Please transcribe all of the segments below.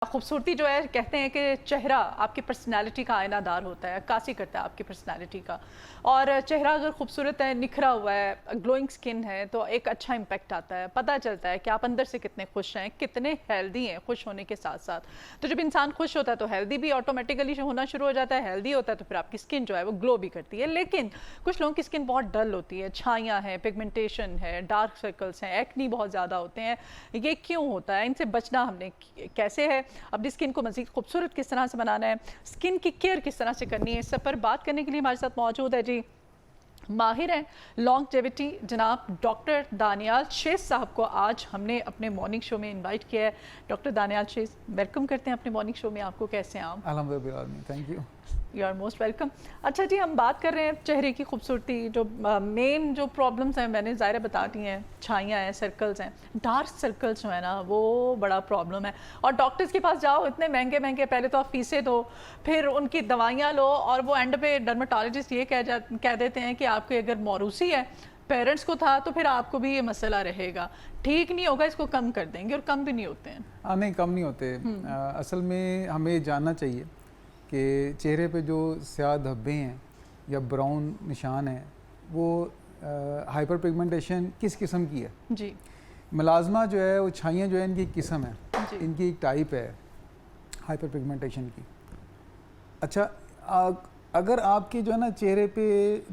खूबसूरती जो है कहते हैं कि चेहरा आपकी पर्सनालिटी का आईनादार होता है, अक्कासी करता है आपकी पर्सनालिटी का। और चेहरा अगर खूबसूरत है, निखरा हुआ है, ग्लोइंग स्किन है तो एक अच्छा इम्पैक्ट आता है, पता चलता है कि आप अंदर से कितने खुश हैं, कितने हेल्दी हैं खुश होने के साथ साथ। तो जब इंसान खुश होता है तो हेल्दी भी ऑटोमेटिकली होना शुरू हो जाता है, हेल्दी होता है तो फिर आपकी स्किन जो है वो ग्लो भी करती है। लेकिन कुछ लोगों की स्किन बहुत डल होती है, छाइयाँ हैं, पिगमेंटेशन है, डार्क सर्कल्स हैं, एक्नी बहुत ज़्यादा होते हैं। ये क्यों होता है, इनसे बचना हमने कैसे है, अपनी स्किन को मज़ीद खूबसूरत किस तरह से बनाना है, स्किन की केयर किस तरह से करनी है, इस सब पर बात करने के लिए हमारे साथ मौजूद है जी माहिर हैं लॉन्गजेविटी जनाब डॉक्टर दानियाल शेख साहब को आज हमने अपने मॉर्निंग शो में इनवाइट किया है। डॉक्टर दानियाल शेख, वेलकम करते हैं अपने मॉर्निंग शो में आपको। कैसे हैं आप? अल्हम्दुलिल्लाह, thank you. You are most welcome. अच्छा जी, हम बात कर रहे हैं चेहरे की खूबसूरती। जो मेन जो प्रॉब्लम्स हैं मैंने ज़ाहिर बता दी हैं, छाइयाँ हैं, सर्कल्स हैं, डार्क सर्कल्स जो है ना वो बड़ा प्रॉब्लम है। और डॉक्टर्स के पास जाओ, इतने महंगे महंगे, पहले तो आप फीसें दो, फिर उनकी दवाइयाँ लो, और वो एंड पे डर्माटोलॉजिस्ट ये कह देते हैं कि आपके अगर मौरूसी है, पेरेंट्स को था, तो फिर आपको भी ये मसला रहेगा, ठीक नहीं होगा, इसको कम कर देंगे। और कम भी नहीं होते हैं। हाँ, नहीं कम नहीं होते। असल में हमें जानना चाहिए कि चेहरे पे जो स्याह धब्बे हैं या ब्राउन निशान हैं वो हाइपर पिगमेंटेशन किस किस्म की है जी। मलाजमा जो है वो छाइयाँ जो है इनकी एक किस्म है, इनकी एक टाइप है हाइपर पिगमेंटेशन की। अच्छा, अगर आपके जो है ना चेहरे पे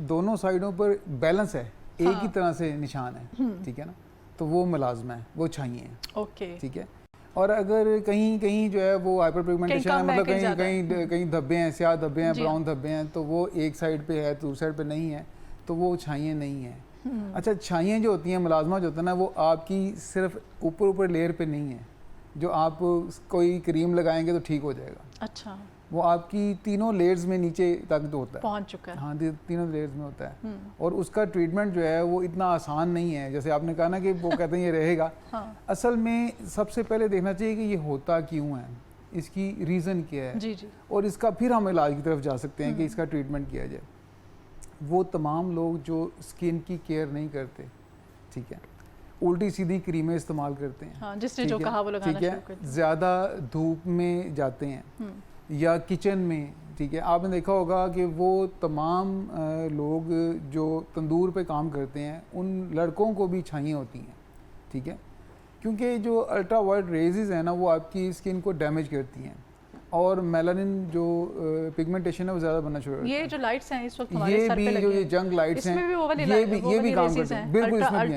दोनों साइडों पर बैलेंस है, हाँ। एक ही तरह से निशान है, ठीक है ना, तो वो मलाजमा है, वो छाइयाँ हैं। ओके, ठीक है। और अगर कहीं कहीं जो है वो हाइपर पिगमेंटेशन है, मतलब कहीं धब्बे हैं, स्याह धब्बे हैं, ब्राउन धब्बे हैं, तो वो एक साइड पे है तो दूसरी साइड पे नहीं है, तो वो छाइयाँ नहीं हैं। अच्छा, छाइयाँ जो होती हैं, मुलाजमा जो होता है ना, वो आपकी सिर्फ ऊपर ऊपर लेयर पे नहीं है, जो आप कोई क्रीम लगाएंगे तो ठीक हो जाएगा। अच्छा, वो आपकी तीनों लेयर्स में नीचे तक तो होता है, पहुंच चुका है। हाँ, तीनों लेयर्स में होता है। और उसका ट्रीटमेंट जो है वो इतना आसान नहीं है, जैसे आपने कहा ना कि वो कहते हैं ये रहेगा। हाँ। असल में सबसे पहले देखना चाहिए कि ये होता क्यों है, इसकी रीज़न क्या है। जी जी। और इसका फिर हम इलाज की तरफ जा सकते हैं कि इसका ट्रीटमेंट किया जाए। वो तमाम लोग जो स्किन की केयर नहीं करते, ठीक है, उल्टी सीधी क्रीमें इस्तेमाल करते हैं, हाँ, जिसने जो कहा वो लगाना शुरू कर दिया। ज़्यादा धूप में जाते हैं या किचन में, ठीक है। आपने देखा होगा कि वो तमाम लोग जो तंदूर पे काम करते हैं, उन लड़कों को भी छाइयाँ होती हैं, ठीक है, क्योंकि जो अल्ट्रा वायलेट रेजेस हैं ना वो आपकी स्किन को डैमेज करती हैं और मेलानिन जो पिगमेंटेशन है वो ज़्यादा बनना शुरू होता है। ये जो लाइट्स हैं इस वक्त हमारे सर पे ये भी लगे जो ये जंग लाइट्स हैं, इसमें भी वो वाली ये भी काम करते हैं, बिल्कुल इसमें भी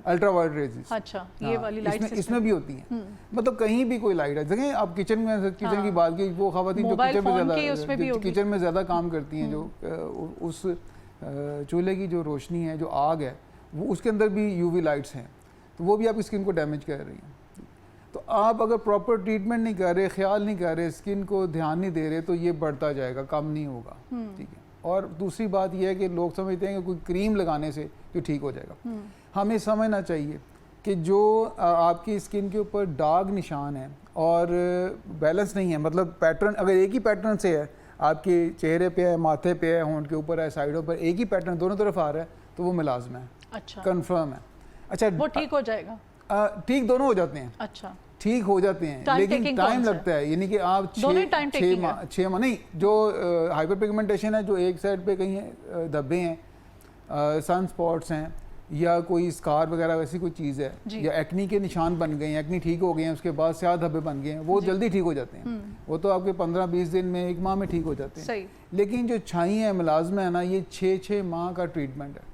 अल्ट्रा वायलेट रेजेस। अच्छा, ये वाली लाइट्स इसमें भी होती हैं। मतलब कहीं भी कोई लाइट है, देखें आप किचन की बात की, वो खवातीन जो किचन में ज़्यादा काम करती हैं, जो उस चूल्हे की जो रोशनी है, जो आग है, वो उसके अंदर भी यूवी लाइट्स हैं, तो वो भी आपकी स्किन को डैमेज कर रही हैं। तो आप अगर प्रॉपर ट्रीटमेंट नहीं कर रहे, ख्याल नहीं कर रहे, स्किन को ध्यान नहीं दे रहे, तो ये बढ़ता जाएगा, कम नहीं होगा, ठीक है। और दूसरी बात ये है कि लोग समझते हैं कि कोई क्रीम लगाने से जो ठीक हो जाएगा। हमें समझना चाहिए कि जो आपकी स्किन के ऊपर दाग निशान है और बैलेंस नहीं है, मतलब पैटर्न अगर एक ही पैटर्न से है, आपके चेहरे पे है, माथे पे है, होंठ के ऊपर है, साइडों पर एक ही पैटर्न दोनों तरफ आ रहा है, तो वो मुलाजमा है। अच्छा, कन्फर्म है। अच्छा, वो ठीक हो जाएगा? ठीक दोनों हो जाते हैं। अच्छा, ठीक हो जाते हैं, लेकिन टाइम लगता है, यानी कि आप 6 माह नहीं, जो हाइपर पिगमेंटेशन है, जो एक साइड पे कहीं धब्बे हैं, सन स्पॉट्स हैं, या कोई स्कार वगैरह वैसी कोई चीज़ है, या एक्नी के निशान बन गए हैं, एक्नी ठीक हो गए हैं, उसके बाद स्याह धब्बे बन गए हैं, वो जल्दी ठीक हो जाते हैं। वो तो आपके 15-20 दिन में, 1 माह में ठीक हो जाते हैं। सही। लेकिन जो छाइयाँ है, मुलाजमा है ना, ये 6 माह का ट्रीटमेंट है,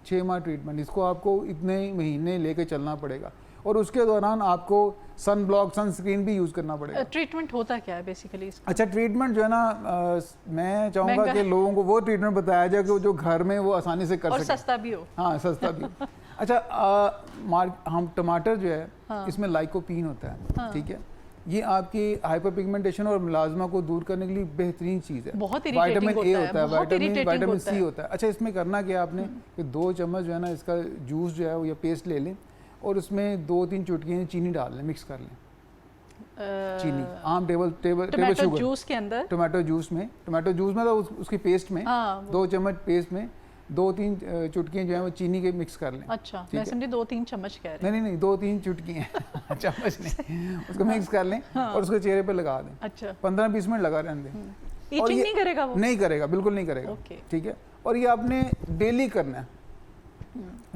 6 माह ट्रीटमेंट। इसको आपको इतने महीने लेके चलना पड़ेगा और उसके दौरान आपको सन ब्लॉक, सनस्क्रीन भी यूज़ करना पड़ेगा। ट्रीटमेंट होता क्या है बेसिकली इसका? अच्छा, ट्रीटमेंट जो है ना, मैं चाहूँगा कि लोगों को वो ट्रीटमेंट बताया जाए कि जो घर में वो आसानी से कर और सके, सस्ता भी हो। हाँ, सस्ता भी हो। अच्छा, हम टमाटर जो है, हाँ। इसमें लाइकोपीन होता है, हाँ। ठीक है, ये आपकी हाइपर पिगमेंटेशन और मुलाजमा को दूर करने के लिए बेहतरीन चीज़ है। बहुत विटामिन ए होता है, विटामिन सी है। होता है। अच्छा, इसमें करना क्या आपने कि 2 चम्मच जो है ना इसका जूस जो है या पेस्ट ले लें और उसमें 2-3 चुटकियाँ चीनी डाल लें, मिक्स कर लें। चीनी, आम टेबल शुगर जूस के अंदर, टमाटो जूस में तो उसकी पेस्ट में 2 चम्मच पेस्ट में 2-3 चुटकियाँ जो है वो चीनी के मिक्स कर लें। अच्छा, मैं समझी 2-3 चम्मच कह रहे हैं। नहीं 2-3 चुटकियाँ चम्मच नहीं, उसको मिक्स कर लें और उसको चेहरे पे लगा दें। अच्छा, 15-20 मिनट लगा रहने दें। और ये नहीं करेगा वो? नहीं करेगा, बिल्कुल नहीं करेगा। ठीक है, और ये आपने डेली करना है,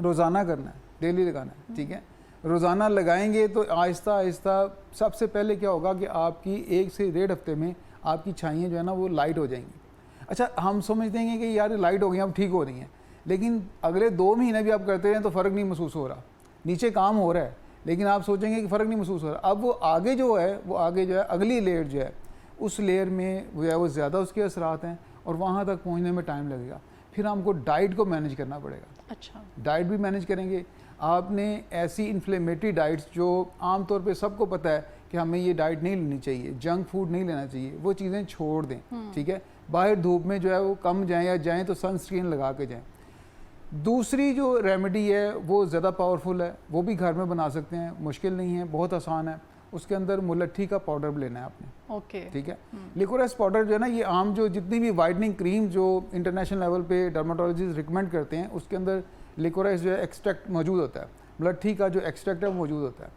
रोज़ाना करना है, डेली लगाना है। ठीक है, रोज़ाना लगाएंगे तो आहिस्ता आहिस्ता सबसे पहले क्या होगा कि आपकी 1 से 1.5 हफ्ते में आपकी छाइयाँ जो है ना वो लाइट हो जाएंगी। अच्छा, हम समझते हैं कि यार लाइट हो गई, अब ठीक हो रही हैं, लेकिन अगले 2 महीने भी आप करते रहें तो फ़र्क नहीं महसूस हो रहा। नीचे काम हो रहा है लेकिन आप सोचेंगे कि फ़र्क नहीं महसूस हो रहा। अब वो आगे जो है अगली लेयर जो है उस लेयर में जो है वो ज़्यादा उसके असरात हैं और वहाँ तक पहुँचने में टाइम लगेगा। फिर हमको डाइट को मैनेज करना पड़ेगा। अच्छा, डाइट भी मैनेज करेंगे। आपने ऐसी इन्फ्लेमेटरी डाइट्स जो आमतौर पे सबको पता है कि हमें ये डाइट नहीं लेनी चाहिए, जंक फूड नहीं लेना चाहिए, वो चीज़ें छोड़ दें। ठीक है, बाहर धूप में जो है वो कम जाएं, या जाएं तो सनस्क्रीन लगा के जाएं। दूसरी जो रेमेडी है वो ज़्यादा पावरफुल है, वो भी घर में बना सकते हैं, मुश्किल नहीं है, बहुत आसान है। उसके अंदर मुलट्ठी का पाउडर लेना है आपने। ओके, ठीक है। लिकोराइस पाउडर जो है ना, ये आम जो जितनी भी वाइटनिंग क्रीम जो इंटरनेशनल लेवल पे डर्माटोलॉजिस्ट रिकमेंड करते हैं उसके अंदर लिकोराइस जो है एक्सट्रैक्ट मौजूद होता है, मुलट्ठी का जो एक्सट्रैक्ट है वो मौजूद होता है।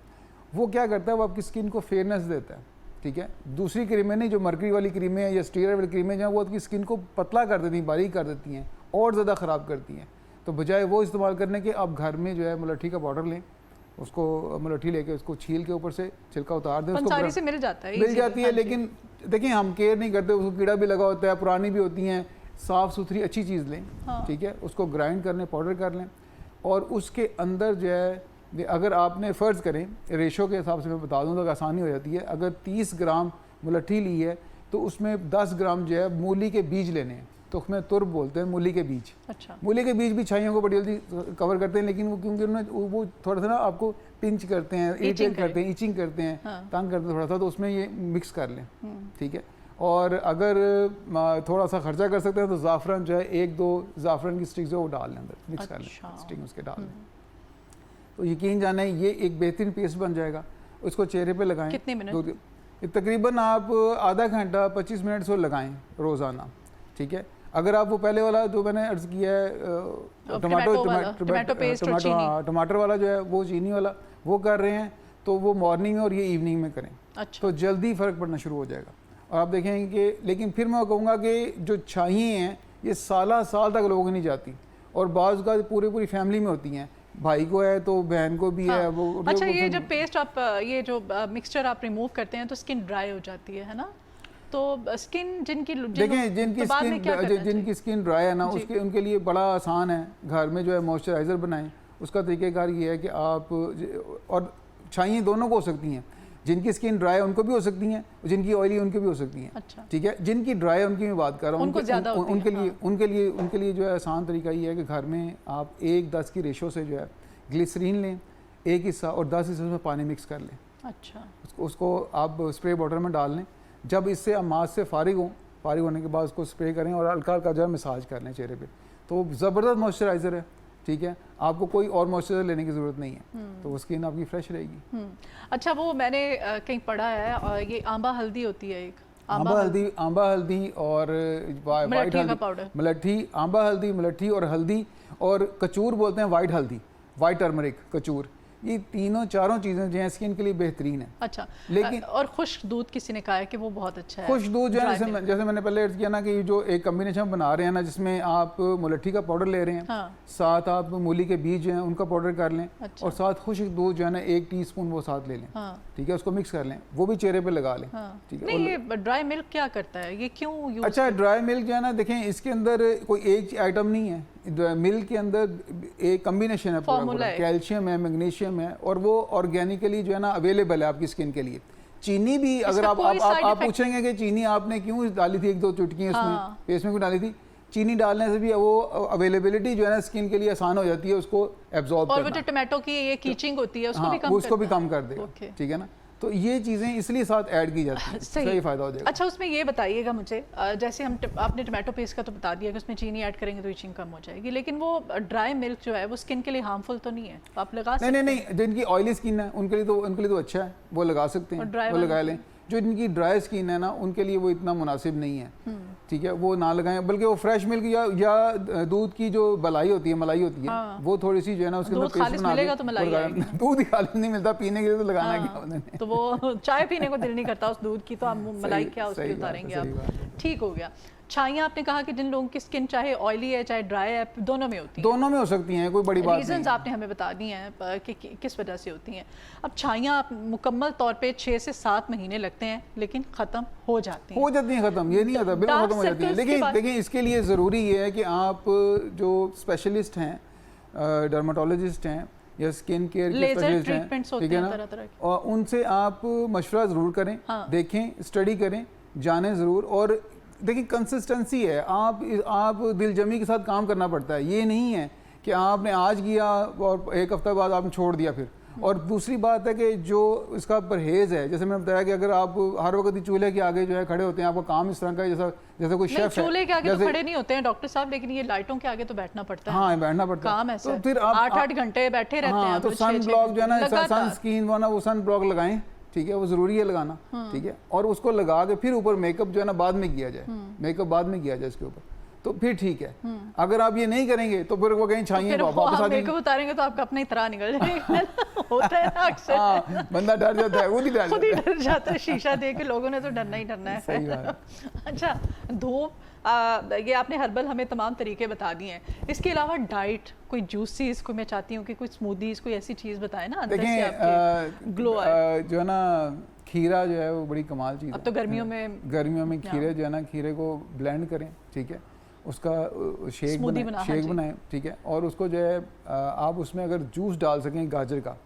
वो क्या करता है, वो आपकी स्किन को फेयरनेस देता है। ठीक है, दूसरी क्रीमें नहीं, जो मरकरी वाली क्रीमें हैं या स्टीरॉयड वाली क्रीमें जो हैं वो आपकी स्किन को पतला कर देती हैं, बारीक कर देती हैं और ज़्यादा ख़राब करती हैं। तो बजाय वो इस्तेमाल करने के आप घर में जो है मुलट्ठी का पाउडर लें, उसको मुलट्ठी लेके उसको छील के ऊपर से छिलका उतार दें, उसको से मिल जाती है। लेकिन देखिए हम केयर नहीं करते, उसको कीड़ा भी लगा होता है, पुरानी भी होती हैं। साफ़ सुथरी अच्छी चीज़ लें। ठीक है, उसको ग्राइंड कर लें, पाउडर कर लें और उसके अंदर जो है अगर आपने फ़र्ज़ करें रेशो के हिसाब से मैं बता दूँ तो आसानी हो जाती है। अगर 30 ग्राम मुलट्ठी ली है तो उसमें 10 ग्राम जो है मूली के बीज लेने हैं, तो उसमें तुर्ब बोलते हैं मूली के बीज। अच्छा, मूली के बीज भी छाइयों को बड़ी जल्दी कवर करते हैं, लेकिन वो क्योंकि उन्होंने वो थोड़ा सा ना आपको पिंच करते हैं, इरिटेट करते हैं, ईचिंग करते हैं, तंग करते हैं थोड़ा सा, तो उसमें ये मिक्स कर लें। ठीक है, और अगर थोड़ा सा खर्चा कर सकते हैं तो ज़ाफ़रान जो है 1-2 ज़ाफ़रान की स्टिक्स जो वो डाल लें अंदर, मिक्स कर लें, स्टिक उसके डाल लें, तो यकीन जाने ये एक बेहतरीन पेस्ट बन जाएगा। उसको चेहरे पे लगाएं। कितने मिनट? तकरीबन आप आधा घंटा 25 मिनट से लगाएं रोज़ाना। ठीक है, अगर आप वो पहले वाला जो मैंने अर्ज़ किया है टमाटर वाला जो है वो चीनी वाला वो कर रहे हैं तो वो मॉर्निंग में और ये इवनिंग में करें। अच्छा, तो जल्दी फ़र्क पड़ना शुरू हो जाएगा और आप देखेंगे कि, लेकिन फिर मैं कहूँगा कि जो छाइयाँ हैं ये साल तक लोगों की नहीं जाती और बाज़ का पूरी फैमिली में होती हैं, भाई को है तो बहन को भी है वो। अच्छा, ये जब पेस्ट आप ये जो मिक्सचर आप रिमूव करते हैं तो स्किन ड्राई हो जाती है ना, तो स्किन जिनकी स्किन ड्राई है ना उनके लिए बड़ा आसान है, घर में जो है मॉइस्चराइज़र बनाएं। उसका तरीक़ेकार ये है कि आप, और छाइयाँ दोनों को हो सकती हैं, जिनकी स्किन ड्राई है उनको भी हो सकती हैं, जिनकी ऑयली उनकी भी हो सकती हैं। अच्छा, ठीक है, जिनकी ड्राई है उनकी मैं बात कर रहा हूँ, उनके लिए जो है आसान तरीका ये है कि घर में आप 1:10 की रेशो से जो है ग्लिसरीन लें 1 हिस्सा और 10 हिस्से में पानी मिक्स कर लें। अच्छा, उसको आप स्प्रे बॉटल में डाल लें। जब इससे आप मास्क से फारिग होने के बाद उसको स्प्रे करें और हल्का हल्का जो है मसाज कर लें चेहरे पे, तो ज़बरदस्त मॉइस्चराइज़र है। ठीक है, आपको कोई और मॉइस्चराइज़र लेने की ज़रूरत नहीं है, तो वो स्किन आपकी फ्रेश रहेगी। अच्छा, वो मैंने कहीं पढ़ा है और ये आंबा हल्दी होती है, एक आंबा हल्दी और वाइट हल्दी, मुलट्ठी, आंबा हल्दी, मुलट्ठी और हल्दी और कचूर बोलते हैं, वाइट हल्दी, वाइट टर्मरिक, कचूर, ये चारों चीज़ें जो हैं स्किन के लिए बेहतरीन है। अच्छा, लेकिन और खुश्क दूध किसी ने कहा है कि वो बहुत अच्छा है। खुश्क दूध जो है जैसे मैंने पहले अर्ज़ किया ना कि जो एक कम्बिनेशन बना रहे हैं ना, जिसमें आप मुलट्ठी का पाउडर ले रहे हैं, साथ आप मूली के बीज जो हैं उनका पाउडर कर लें, और साथ खुश्क दूध जो है ना 1 टीस्पून वो साथ ले लें। ठीक है, उसको मिक्स कर लें, वो भी चेहरे पे लगा लें। ठीक है, ये ड्राई मिल्क क्या करता है, ये क्यों यूज़? अच्छा, ड्राई मिल्क जो है ना, देखें इसके अंदर कोई एक आइटम नहीं है, मिल्क के अंदर एक कम्बिनेशन है, पूरा कैल्शियम है, मैग्नीशियम है, और वो ऑर्गेनिकली जो है ना अवेलेबल है आपकी स्किन के लिए। चीनी भी अगर आप पूछेंगे कि चीनी आपने क्यों डाली थी 1-2 चुटकी उसमें पेस्ट में क्यों डाली थी, चीनी डालने से भी वो अवेलेबिलिटी जो है ना स्किन के लिए आसान हो जाती है उसको एब्जॉर्ब करना। और वो जो टमाटो की ये कीचिंग होती है उसको भी कम कर देगा। ठीक है ना, तो ये चीज़ें इसलिए साथ ऐड की जाती हैं, सही फ़ायदा हो जाएगा। अच्छा, उसमें ये बताइएगा मुझे, जैसे आपने टमाटो पेस्ट का तो बता दिया कि उसमें चीनी ऐड करेंगे तो इचिंग कम हो जाएगी, लेकिन वो ड्राई मिल्क जो है वो स्किन के लिए हार्मफुल तो नहीं है? आप लगा सकते हैं? नहीं, जिनकी ऑयली स्किन है उनके लिए तो अच्छा है, वो लगा सकते हैं, वो लगा लें। जो इनकी ड्राई स्किन है ना उनके लिए वो इतना मुनासिब नहीं है, ठीक है, वो ना लगाएं। बल्कि वो फ्रेश मिल्क या दूध की जो मलाई होती है, मलाई होती है, हाँ। वो थोड़ी सी जो है ना उसके अंदर पेस्ट बना मिलेगा तो मलाई आएगी। दूध ही खाली नहीं मिलता पीने के लिए, तो लगाना हाँ। क्या उन्होंने। तो वो चाय पीने को दिल नहीं करता उस दूध की, तो आप मलाई क्या उसकी उतारेंगे आप। ठीक हो गया। छाइयाँ आपने कहा कि जिन लोगों की स्किन चाहे ऑयली है चाहे ड्राई है, दोनों में होती हैं। दोनों में हो सकती हैं, कोई बड़ी बात नहीं। रीजंस आपने हमें बता दी हैं कि किस वजह से होती हैं। अब छाइयाँ मुकम्मल तौर पे 6 से 7 महीने लगते हैं, लेकिन ख़त्म हो जाती हैं। ख़त्म, ये नहीं होता, बिल्कुल ख़त्म हो जाती है। लेकिन देखिए इसके लिए ज़रूरी ये है कि आप जो स्पेशलिस्ट हैं, डर्माटोलॉजिस्ट हैं या स्किन केयर के स्पेशलिस्ट हैं, ठीक है ना, और उनसे आप मशवरा ज़रूर करें, देखें, स्टडी करें, जानें ज़रूर। और देखिए कंसिस्टेंसी है, आप दिलजमी के साथ काम करना पड़ता है। ये नहीं है कि आपने आज किया और एक हफ्ते बाद आपने छोड़ दिया फिर। और दूसरी बात है कि जो इसका परहेज़ है, जैसे मैंने बताया कि अगर आप हर वक्त ही चूल्हे के आगे जो है खड़े होते हैं, आपका काम इस तरह का है जैसे कोई शेफ है। चूल्हे के आगे तो खड़े नहीं होते हैं डॉक्टर साहब, लेकिन ये लाइटों के आगे तो बैठना पड़ता है। हाँ, बैठना पड़ता है, काम ऐसा तो फिर आप 8-8 घंटे बैठे रहते हैं। तो सन ब्लॉक जो है ना, सन स्क्रीन वाला वो सन ब्लॉक लगाएं, ठीक है, वो ज़रूरी है लगाना, ठीक है। और उसको लगा के फिर ऊपर मेकअप जो है ना बाद में किया जाए, मेकअप बाद में किया जाए इसके ऊपर, तो फिर ठीक है। अगर आप ये नहीं करेंगे तो फिर वो कहीं छाइए वापस आ जाएंगे। मेकअप उतारेंगे तो आपका अपना ही तरह निकल जाएगा। होता है ना अक्सर। हाँ, बंदा डर जाता है, खुद ही डर जाता है। शीशा देख के लोगों ने तो डरना ही डरना है। सही बात है। अच्छा, धूप, ये आपने हर्बल हमें तमाम तरीके बता दिए हैं। इसके अलावा डाइट, कोई जूसेस, कोई मैं चाहती हूँ कि कोई स्मूदीज, कोई ऐसी चीज़ बताएं ना अंदर से आपके ग्लो आए। जो है ना खीरा जो है वो बड़ी कमाल चीज़ है। अब तो गर्मियों में खीरे जो है ना, खीरे को ब्लेंड करें, ठीक है, उसका शेक बनाएं, ठीक है। और उसको जो है आप उसमें अगर जूस डाल सकें गाजर का,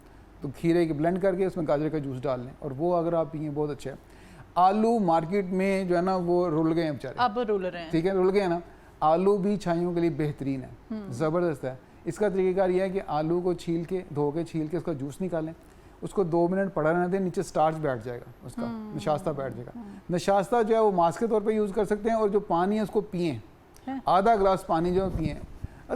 तो खीरे के ब्लेंड करके उसमें गाजर का जूस डाल लें, और वो अगर आप पिए बहुत अच्छा है। आलू मार्केट में जो है ना वो रुल गए हैं बेचारे, अब रुल रहे हैं, ठीक है, रुल गए हैं ना। आलू भी छाइयों के लिए बेहतरीन है, ज़बरदस्त है। इसका तरीक़ाकार यह है कि आलू को छील के, धो के छील के उसका जूस निकालें, उसको 2 मिनट पड़ा रहने दें, नीचे स्टार्च बैठ जाएगा, उसका नशास्ता बैठ जाएगा। नशास्ता जो है वो मास्क के तौर पे यूज़ कर सकते हैं, और जो पानी है उसको पिएँ, आधा ग्लास पानी जो पिएँ।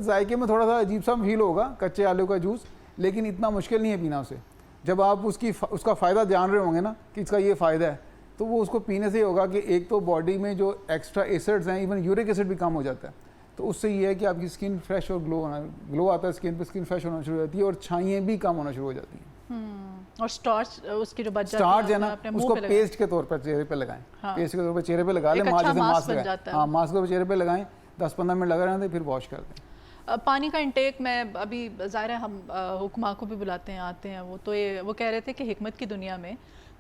जायके में थोड़ा सा अजीब सा फील होगा कच्चे आलू का जूस, लेकिन इतना मुश्किल नहीं है पीना उसे। जब आप उसका फ़ायदा जान रहे होंगे ना कि इसका ये फ़ायदा है, तो वो उसको पीने से ही होगा कि एक तो बॉडी में जो एक्स्ट्रा एसिड्स हैं, इवन यूरिक एसिड भी कम हो जाता है, तो उससे ये है कि आपकी स्किन फ्रेश और ग्लो आता है स्किन पे, स्किन फ्रेश होना शुरू हो जाती है, और छाइयाँ भी कम होना शुरू हो जाती हैं। और स्टार्च उसकी जो बच जाती है ना, उसको पेस्ट के तौर पर चेहरे पे लगाएं, पेस्ट के तौर पर चेहरे पे लगा लें, मास्क लगाएं, हाँ, मास्क को चेहरे पे लगाएं, 10-15 मिनट लगा रहने दें, फिर वॉश कर दें। पानी का इंटेक, मैं अभी ज़ाहिर है हम हुक्मा को भी बुलाते हैं, आते हैं वो, तो ये वो कह रहे थे कि हिकमत की दुनिया में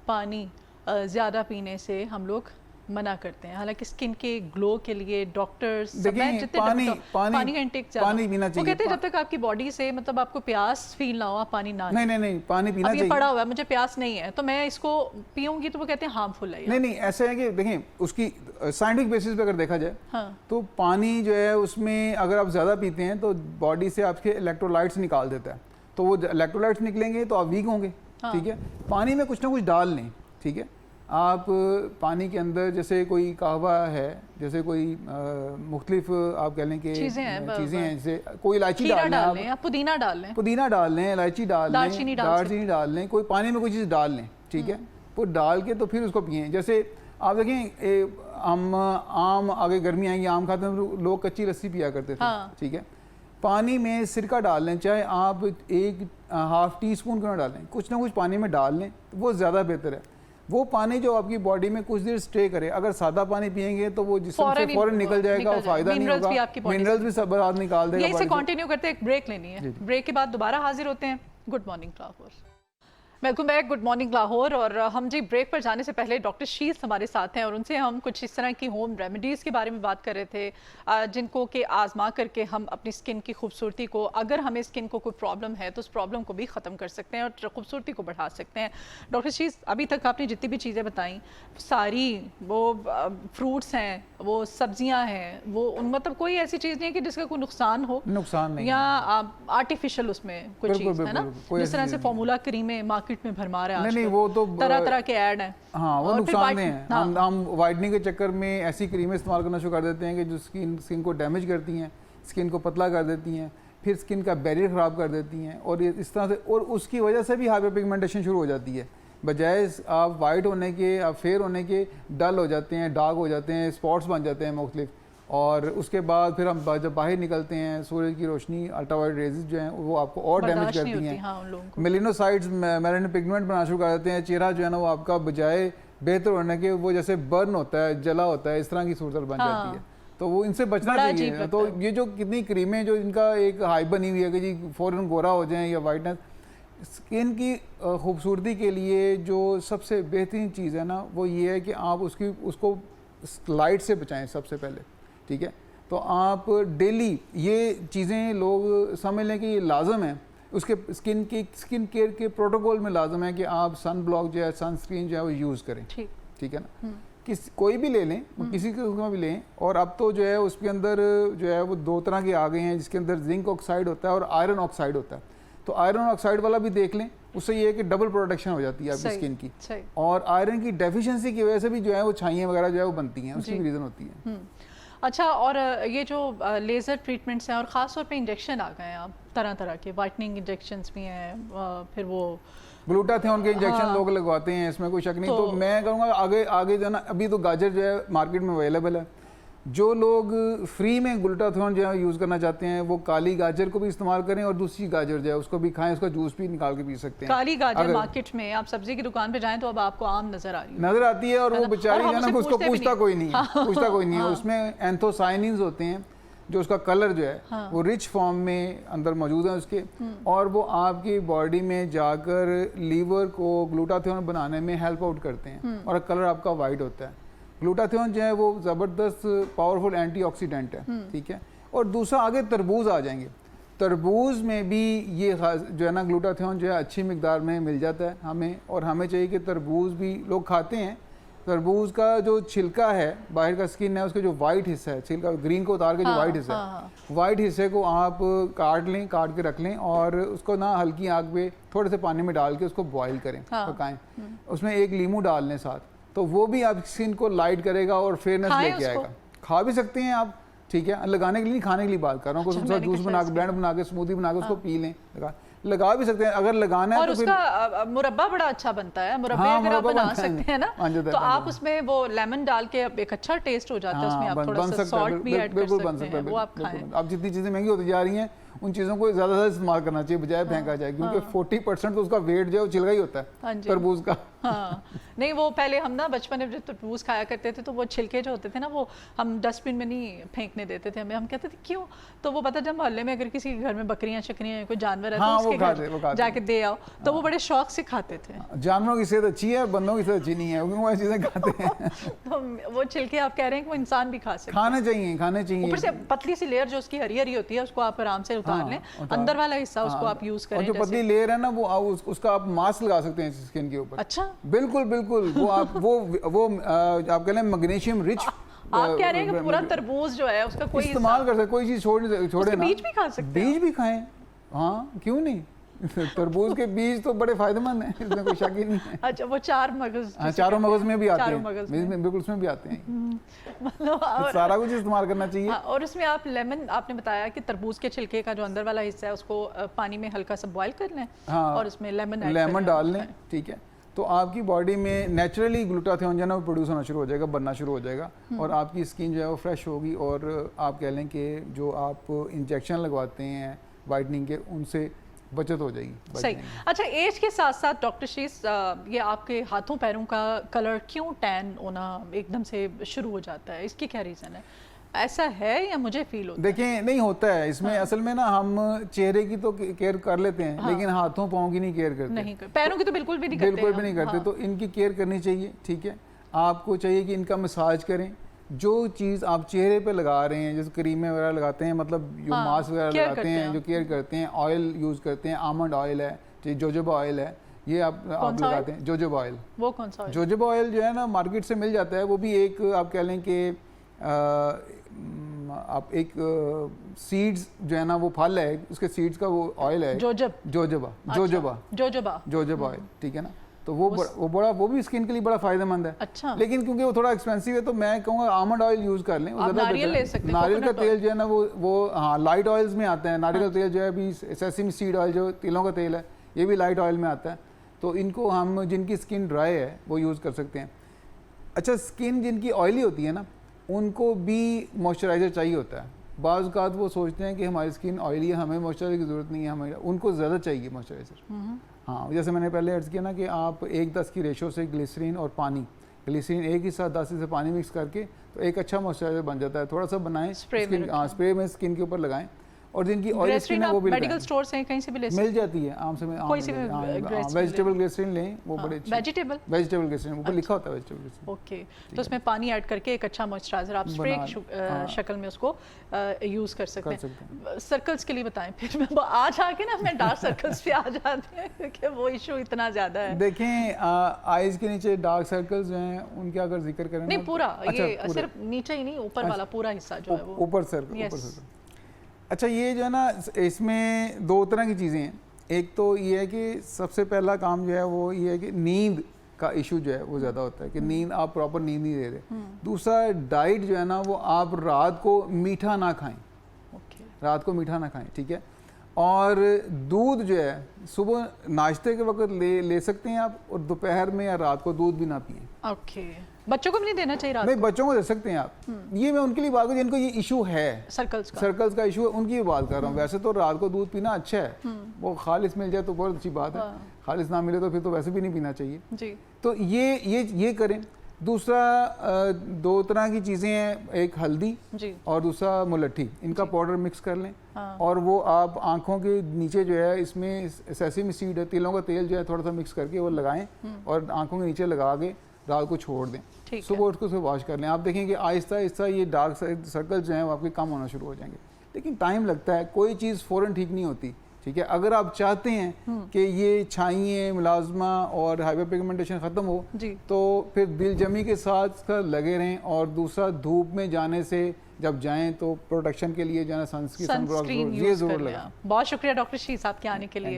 पानी ज़्यादा पीने से हम लोग मना करते हैं, हालांकि स्किन के ग्लो के लिए डॉक्टर्स पानी का इंटेक पानी पीना चाहिए। वो कहते हैं जब तक आपकी बॉडी से, मतलब आपको प्यास फील ना हो, पानी ना नहीं पानी पीना चाहिए। ये पड़ा हुआ है, मुझे प्यास नहीं है तो मैं इसको पीऊंगी, तो वो कहते हैं हार्मफुल है। नहीं, ऐसा है कि देखें उसकी साइंटिफिक बेसिस पे अगर देखा जाए, हाँ, तो पानी जो है उसमें अगर आप ज़्यादा पीते हैं तो बॉडी से आपके इलेक्ट्रोलाइट्स निकाल देता है, तो वो इलेक्ट्रोलाइट्स निकलेंगे तो आप वीक होंगे, ठीक है। पानी में कुछ ना कुछ डाल लें, ठीक है। आप पानी के अंदर जैसे कोई कहवा है, जैसे कोई मुख्तलिफ आप कह लें कि चीज़ें हैं, जैसे कोई इलायची डाल लें, पुदीना डाल लें, इलायची डाल लें, दालचीनी डाल लें, कोई पानी में कोई चीज़ डाल लें, ठीक है। वो डाल के तो फिर उसको पिएं। जैसे आप देखें हम आम, आगे गर्मी आएंगी, आम खाते हैं, लोग कच्ची लस्सी पिया करते थे, ठीक है। पानी में सिरका डाल लें, चाहे आप 1/2 टीस्पून क्यों ना डालें, कुछ ना कुछ पानी में डाल लें, तो वो ज़्यादा बेहतर है। वो पानी जो आपकी बॉडी में कुछ देर स्टे करे, अगर सादा पानी पिएंगे तो वो जिस्म से फौरन निकल जाएगा और फायदा नहीं होगा, मिनरल्स भी सब बाहर निकाल देगा। यहीं से कंटिन्यू करते हैं, एक ब्रेक लेनी है, ब्रेक के बाद दोबारा हाजिर होते हैं। Good morning Lahore, welcome back, good morning Lahore. और हम जी ब्रेक पर जाने से पहले डॉक्टर शील्स हमारे साथ हैं, और उनसे हम कुछ इस तरह की होम रेमेडीज़ के बारे में बात कर रहे थे, जिनको कि आजमा करके हम अपनी स्किन की खूबसूरती को, अगर हमें स्किन को कोई प्रॉब्लम है तो उस प्रॉब्लम को भी ख़त्म कर सकते हैं और खूबसूरती को बढ़ा सकते हैं। डॉक्टर शील्स, अभी तक आपने जितनी भी चीज़ें बताई, सारी वो फ्रूट्स हैं, वो सब्जियाँ हैं, वो मतलब कोई ऐसी चीज़ नहीं है कि जिसका कोई नुकसान हो, नहीं, या आर्टिफिशियल उसमें कुछ चीज़ है ना, जिस तरह से फार्मूला क्रीमें मार्केट में भरमार है, नहीं, वो तो तरह के ऐड हैं। हाँ, वो नुकसान हैं। हम वाइटनिंग के चक्कर में ऐसी क्रीमें इस्तेमाल करना शुरू कर देते हैं कि जो स्किन को डैमेज करती हैं, स्किन को पतला कर देती हैं, फिर स्किन का बैरियर ख़राब कर देती हैं, और इस तरह से, और उसकी वजह से भी हाइपर पिगमेंटेशन शुरू हो जाती है। बजाय आप वाइट होने के, आप फेयर होने के डल हो जाते हैं, डार्क हो जाते हैं, स्पॉट्स बन जाते हैं मुख्तलिफ। और उसके बाद फिर हम जब बाहर निकलते हैं, सूरज की रोशनी, अल्ट्रावायलेट रेजेस जो हैं वो आपको और डैमेज करती हैं। हाँ, मेलिनोसाइट्स, मेलानिन पिगमेंट बनाना शुरू कर देते हैं। चेहरा जो है ना वो आपका बजाय बेहतर होने के वो जैसे बर्न होता है, जला होता है, इस तरह की सूरत बन जाती है। तो वो इनसे बचना चाहिए। तो ये जो कितनी क्रीमें जो इनका एक हाइप बनी हुई है कि जी फ़ौरन गोरा हो जाएं या वाइटनेस, स्किन की खूबसूरती के लिए जो सबसे बेहतरीन चीज़ है ना वो ये है कि आप उसको लाइट से बचाएं सबसे पहले, ठीक है। तो आप डेली ये चीज़ें लोग समझ लें कि ये लाजम है, उसके स्किन केयर के प्रोटोकॉल में लाजम है कि आप सन ब्लॉक जो है, सनस्क्रीन जो है वो यूज़ करें, ठीक है ना। कोई भी ले लें, किसी का भी लें। और अब तो जो है उसके अंदर जो है वो 2 तरह के आ गए हैं, जिसके अंदर जिंक ऑक्साइड होता है और आयरन ऑक्साइड होता है। तो आयरन ऑक्साइड वाला भी देख लें, उससे ये है कि डबल प्रोटेक्शन हो जाती है आपकी स्किन की। और आयरन की डेफिशिएंसी की वजह से भी जो है वो छाइयाँ वगैरह जो है वो बनती हैं, उसकी भी रीज़न होती है। अच्छा, और ये जो लेज़र ट्रीटमेंट्स हैं और ख़ास तौर पे इंजेक्शन आ गए हैं अब तरह तरह के, वाइटनिंग इंजेक्शंस भी हैं, फिर वो ग्लूटाथियोन के इंजेक्शन लोग लगवाते हैं, इसमें कोई शक नहीं। तो मैं कहूँगा आगे जो है ना, अभी तो गाजर जो है मार्केट में अवेलेबल है। जो लोग फ्री में ग्लूटाथियोन जो है यूज़ करना चाहते हैं वो काली गाजर को भी इस्तेमाल करें और दूसरी गाजर जो है उसको भी खाएं, उसका जूस भी निकाल के पी सकते हैं। काली गाजर मार्केट में आप सब्जी की दुकान पे जाएं तो अब आपको आम नजर आती है। और वो बेचारी है ना, उसको पूछता कोई नहीं है। उसमें एंथोसाइनिन्स होते हैं जो उसका कलर जो है वो रिच फॉर्म में अंदर मौजूद है उसके, और वो आपकी बॉडी में जाकर लीवर को ग्लूटाथियोन बनाने में हेल्प आउट करते हैं और कलर आपका वाइट होता है। ग्लूटाथियोन जो है वो ज़बरदस्त पावरफुल एंटीऑक्सीडेंट है, ठीक है। और दूसरा आगे तरबूज आ जाएंगे। तरबूज में भी ये जो है ना ग्लूटाथियोन जो है अच्छी मिकदार में मिल जाता है हमें, और हमें चाहिए कि तरबूज भी लोग खाते हैं। तरबूज का जो छिलका है, बाहर का स्किन है, उसका जो वाइट हिस्सा है, छिलका ग्रीन को उतार के जो वाइट हिस्सा है, वाइट हिस्से को आप काट के रख लें और उसको ना हल्की आग पे थोड़े से पानी में डाल के उसको बॉईल करें, पकाएं। उसमें 1 नींबू डाल लें साथ, तो वो भी आपकी स्किन को लाइट करेगा और फेयरनेस लेके आएगा। खा भी सकते हैं आप, ठीक है, लगाने के लिए नहीं, खाने के लिए बात कर रहा हूँ। उसका जूस बना के, ब्लेंड बना के, स्मूदी बना के उसको पी लें, लगा भी सकते हैं अगर लगाना है। और तो उसका मुरब्बा बड़ा अच्छा बनता है, मुरब्बे अगर आप बना सकते हैं ना, तो आप उसमें वो लेमन डाल के एक अच्छा टेस्ट हो जाता है, उसमें आप थोड़ा सा सॉल्ट भी ऐड कर सकते हैं, वो आप खाएं। अब जितनी चीज़ें महंगी होती जा रही हैं उन चीज़ों को ज़्यादा से इस्तेमाल करना चाहिए बजाय फेंका जाए, क्योंकि 40% तो उसका वेट जो है वो छिलका ही होता है तरबूज का। हाँ, नहीं वो पहले हम ना बचपन में जब तरबूज खाया करते थे तो वो छिलके जो होते थे ना वो हम डस्टबिन में नहीं फेंकने देते थे, हम कहते थे क्यों, तो वो पता जब मोहल्ले में अगर किसी के घर में बकरियां शकरियां कोई जानवर है तो उसके घर जाके दे आओ तो वो बड़े शौक से खाते थे। जानवरों की सेहत अच्छी है, बंदों की सेहत अच्छी नहीं है, क्योंकि वो चीज़ें खाते हैं। तो वो छिलके आप कह रहे हैं कि वो इंसान भी खा सकते हैं, खाने चाहिए। ऊपर से पतली सी लेयर जो उसकी हरी हरी होती है उसको आप आराम से उतार लें, अंदर वाला हिस्सा उसको आप यूज करें। जो पतली लेयर है ना वो उसका आप मास्क लगा सकते हैं स्किन के ऊपर। अच्छा, बिल्कुल वो आप वो आप कह लें मैग्नीशियम रिच। आप कह रहे हैं कि पूरा तरबूज जो है उसका कोई इस्तेमाल कर सकते, कोई चीज़ छोड़े ना, बीज भी खा सकते हैं, बीज भी खाएं, हाँ क्यों नहीं। तरबूज के बीज तो बड़े फायदेमंद हैं, इसमें कोई शक ही नहीं है। अच्छा, वो 4 मगज, हाँ 4 मगज में भी आते हैं, बिल्कुल उसमें भी आते हैं। मतलब सारा कुछ इस्तेमाल करना चाहिए। और उसमें आप लेमन, आपने बताया कि तरबूज के छिलके का जो अंदर वाला हिस्सा है उसको पानी में हल्का सा बॉईल कर लें और उसमें लेमन डाल लें, ठीक है। तो आपकी बॉडी में नेचुरली ग्लूटाथियोन जो है ना वो प्रोड्यूस होना शुरू हो जाएगा, बनना शुरू हो जाएगा, और आपकी स्किन जो है वो फ्रेश होगी। और आप कह लें कि जो आप इंजेक्शन लगवाते हैं वाइटनिंग के, उनसे बचत हो जाएगी। सही। अच्छा, एज के साथ साथ डॉक्टर शीस, ये आपके हाथों पैरों का कलर क्यों टैन होना एकदम से शुरू हो जाता है, इसकी क्या रीज़न है? ऐसा है या मुझे फील होता है? देखिए, नहीं होता है इसमें। हाँ। असल में ना हम चेहरे की तो केयर कर लेते हैं, हाँ। लेकिन हाथों पाँव की नहीं केयर करते, नहीं पैरों की तो बिल्कुल भी नहीं करते, बिल्कुल भी नहीं करते। तो इनकी केयर करनी चाहिए, ठीक है। आपको चाहिए कि इनका मसाज करें। जो चीज़ आप चेहरे पे लगा रहे हैं, जैसे क्रीमें वगैरह लगाते हैं, मतलब जो मास्क वगैरह लगाते हैं, जो केयर करते हैं, ऑयल यूज़ करते हैं, आमंड ऑयल है, जोजोबा ऑयल है, ये आप लगाते हैं। जोजोबा ऑयल, वो कौन सा? जोजोबा ऑयल जो है ना मार्केट से मिल जाता है, वो भी एक आप कह लें कि आप एक सीड्स जो है ना वो फल है, उसके सीड्स का वो ऑयल है, जोजोबा ऑयल, ठीक है ना। तो वो भी स्किन के लिए बड़ा फायदेमंद है। अच्छा। लेकिन क्योंकि वो थोड़ा एक्सपेंसिव है तो मैं कहूँगा आमंड ऑयल यूज़ कर लें, नारियल ले सकते हैं। नारियल का तेल जो है ना वो हाँ लाइट ऑयल्स में आता है। नारियल का तेल जो है अभी सेसमी सीड ऑयल जो तिलों का तेल है, ये भी लाइट ऑयल में आता है। तो इनको हम, जिनकी स्किन ड्राई है वो यूज़ कर सकते हैं। अच्छा, स्किन जिनकी ऑयली होती है ना, उनको भी मॉइस्चराइज़र चाहिए होता है। बाज़ औक़ात वो सोचते हैं कि हमारी स्किन ऑयली है, हमें मॉइस्चराइज़र की ज़रूरत नहीं है, हमें, उनको ज़्यादा चाहिए मॉइस्चराइज़र। हाँ, जैसे मैंने पहले अर्ज़ किया ना कि आप 1:10 की रेशो से ग्लिसरीन और पानी, ग्लिसरीन एक हिस्सा 10 हिस्से पानी मिक्स करके तो एक अच्छा मॉइस्चराइज़र बन जाता है। थोड़ा सा बनाएं, स्प्रे में स्किन के ऊपर लगाएं। और जिनकी ऑयल स्किन है वो भी मेडिकल स्टोर से कहीं से भी ले सकते हैं, मिल जाती है आम से, कोई सी वेजिटेबल ग्लिसरीन लें, वो बड़े अच्छे। वेजिटेबल ग्लिसरीन ऊपर लिखा होता है वेजिटेबल ग्लिसरीन। ओके, तो उसमें पानी ऐड करके एक अच्छा मॉइस्चराइजर आप स्प्रे शक्ल में उसको यूज कर सकते हैं। सर्कल्स के लिए बताएं फिर। मैं आज आके ना मैं डार्क सर्कल्स पे आ जाते हैं क्योंकि वो इशू इतना ज्यादा है। देखें, आईज के नीचे डार्क सर्कल्स जो हैं उनका अगर जिक्र करें, नहीं पूरा, ये सिर्फ नीचे ही नहीं, ऊपर वाला पूरा हिस्सा जो है वो ऊपर सर्कल। अच्छा, ये जो है ना, इसमें दो तरह की चीज़ें हैं। एक तो ये है कि सबसे पहला काम जो है वो ये है कि नींद का इशू जो है वो ज़्यादा होता है कि नींद, आप प्रॉपर नींद नहीं दे रहे। दूसरा, डाइट जो है ना वो आप रात को मीठा ना खाएं, रात को मीठा ना खाएं, ठीक है। और दूध जो है सुबह नाश्ते के वक्त ले सकते हैं आप, और दोपहर में या रात को दूध भी ना पिए। ओके, बच्चों को भी नहीं देना चाहिए रात नहीं, बच्चों को दे सकते हैं आप। ये मैं उनके लिए बात करूँ जिनको ये इशू है, सर्कल्स का इशू है, उनकी भी बात कर रहा हूँ। वैसे तो रात को दूध पीना अच्छा है, वो खालिस मिल जाए तो बहुत अच्छी बात है, खालिस ना मिले तो फिर तो वैसे भी नहीं पीना चाहिए जी। तो ये करें। दूसरा, दो तरह की चीज़ें हैं, एक हल्दी जी और दूसरा मुलट्ठी, इनका पाउडर मिक्स कर लें। और वो आप आंखों के नीचे जो है, इसमें सेसमी सीड है, तिलों का तेल जो है, थोड़ा सा मिक्स करके वो लगाएं और आंखों के नीचे लगा के रात को छोड़ दें। सुबह उठ के उसे वॉश कर लें। आप देखेंगे आहिस्ता आहिस्ता ये डार्क सर्कल जो हैं वो आपके कम होना शुरू हो जाएंगे, लेकिन टाइम लगता है, कोई चीज़ फ़ौरन ठीक नहीं होती, ठीक है। अगर आप चाहते हैं कि ये छाइयाँ, मुलाजमा और हाइपर पिगमेंटेशन ख़त्म हो तो फिर दिलजमी के साथ लगे रहें। और दूसरा, धूप में जाने से जब जाएं तो प्रोटेक्शन के लिए जो है सनस्क्रीन ये ज़रूर लगाएं। बहुत शुक्रिया डॉक्टर शीस आपके आने के लिए।